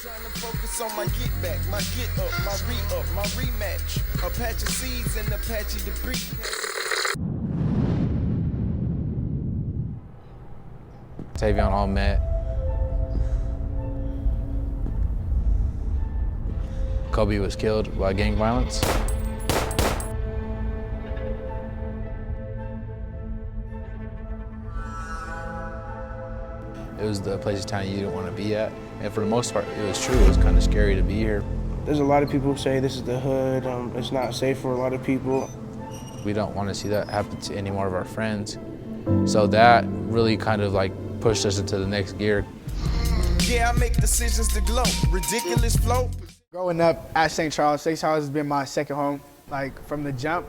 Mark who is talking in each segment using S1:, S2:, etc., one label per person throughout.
S1: Trying to focus on my get back, my get up, my re-up, my rematch. A patch of seeds and a patch of debris.
S2: Tavion all met. Kobe was killed by gang violence. It was the place in town you didn't want to be at. And for the most part, it was true. It was kind of scary to be here.
S3: There's a lot of people who say this is the hood. It's not safe for a lot of people.
S2: We don't want to see that happen to any more of our friends. So that really kind of like pushed us into the next gear.
S1: Yeah, I make decisions to glow. Ridiculous flow.
S4: Growing up at St. Charles has been my second home, like from the jump.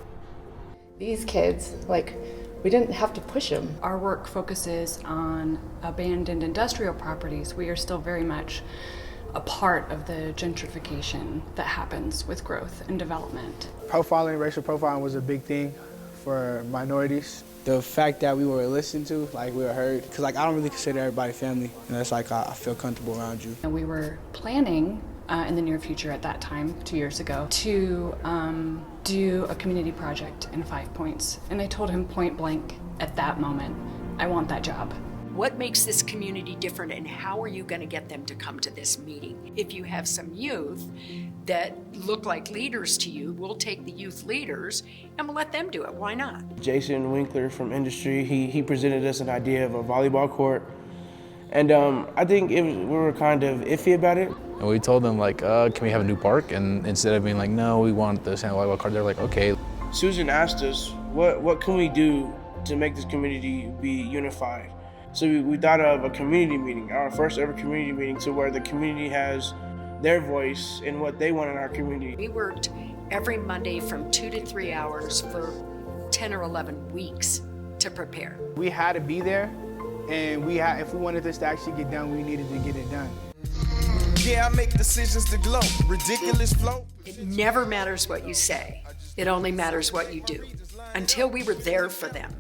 S5: These kids, we didn't have to push them.
S6: Our work focuses on abandoned industrial properties. We are still very much a part of the gentrification that happens with growth and development.
S4: Profiling, racial profiling was a big thing for minorities. The fact that we were listened to, we were heard, because I don't really consider everybody family, and that's I feel comfortable around you.
S6: And we were planning in the near future at that time, 2 years ago, to do a community project in 5 Points. And I told him point blank at that moment, I want that job.
S7: What makes this community different, and how are you going to get them to come to this meeting? If you have some youth that look like leaders to you, we'll take the youth leaders and we'll let them do it. Why not?
S3: Jason Winkler from industry, he presented us an idea of a volleyball court. And I think we were kind of iffy about it.
S2: And we told them, can we have a new park? And instead of being like, no, we want the sand volleyball court, they're like, okay.
S3: Susan asked us, what can we do to make this community be unified? So we thought of a community meeting, our first ever community meeting, to where the community has their voice in what they want in our community.
S7: We worked every Monday from 2 to 3 hours for 10 or 11 weeks to prepare.
S4: We had to be there, and if we wanted this to actually get done, we needed to get it done.
S1: Yeah, I make decisions to glow. Ridiculous flow.
S7: It never matters what you say. It only matters what you do. Until we were there for them,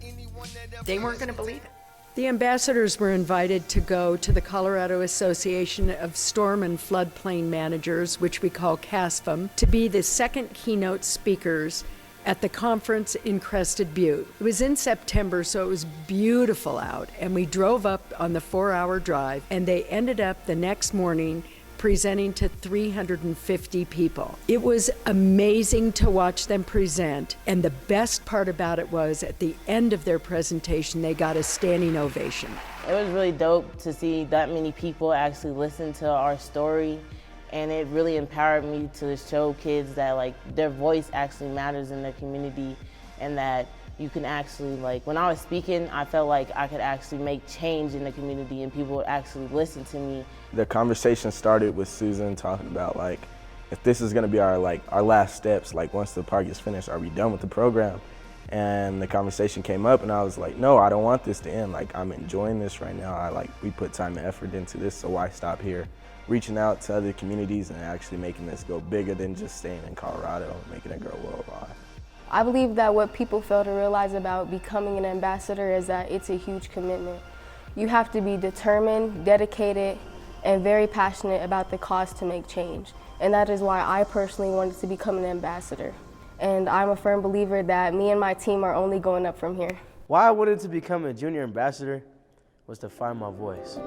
S7: they weren't going to believe it.
S8: The ambassadors were invited to go to the Colorado Association of Storm and Floodplain Managers, which we call CASFM, to be the second keynote speakers at the conference in Crested Butte. It was in September, so it was beautiful out, and we drove up on the 4-hour drive, and they ended up the next morning presenting to 350 people. It was amazing to watch them present, and the best part about it was at the end of their presentation, they got a standing ovation.
S9: It was really dope to see that many people actually listen to our story, and it really empowered me to show kids that their voice actually matters in their community, and that you can actually, when I was speaking, I felt like I could actually make change in the community and people would actually listen to me.
S10: The conversation started with Susan talking about if this is gonna be our last steps, once the park is finished, are we done with the program? And the conversation came up and I was like, no, I don't want this to end. I'm enjoying this right now. We put time and effort into this, so why stop here? Reaching out to other communities and actually making this go bigger than just staying in Colorado, making it go worldwide.
S11: I believe that what people fail to realize about becoming an ambassador is that it's a huge commitment. You have to be determined, dedicated, and very passionate about the cause to make change. And that is why I personally wanted to become an ambassador. And I'm a firm believer that me and my team are only going up from here.
S12: Why I wanted to become a junior ambassador was to find my voice.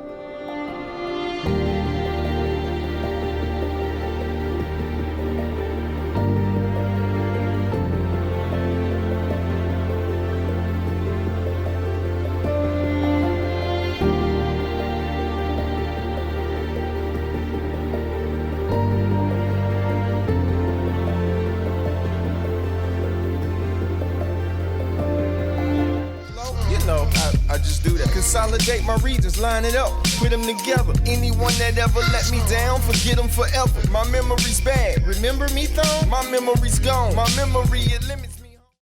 S1: I just do that. Consolidate my regions, line it up, put them together. Anyone that ever let me down, forget them forever. My memory's bad. Remember me, though? My memory's gone. My memory, it limits.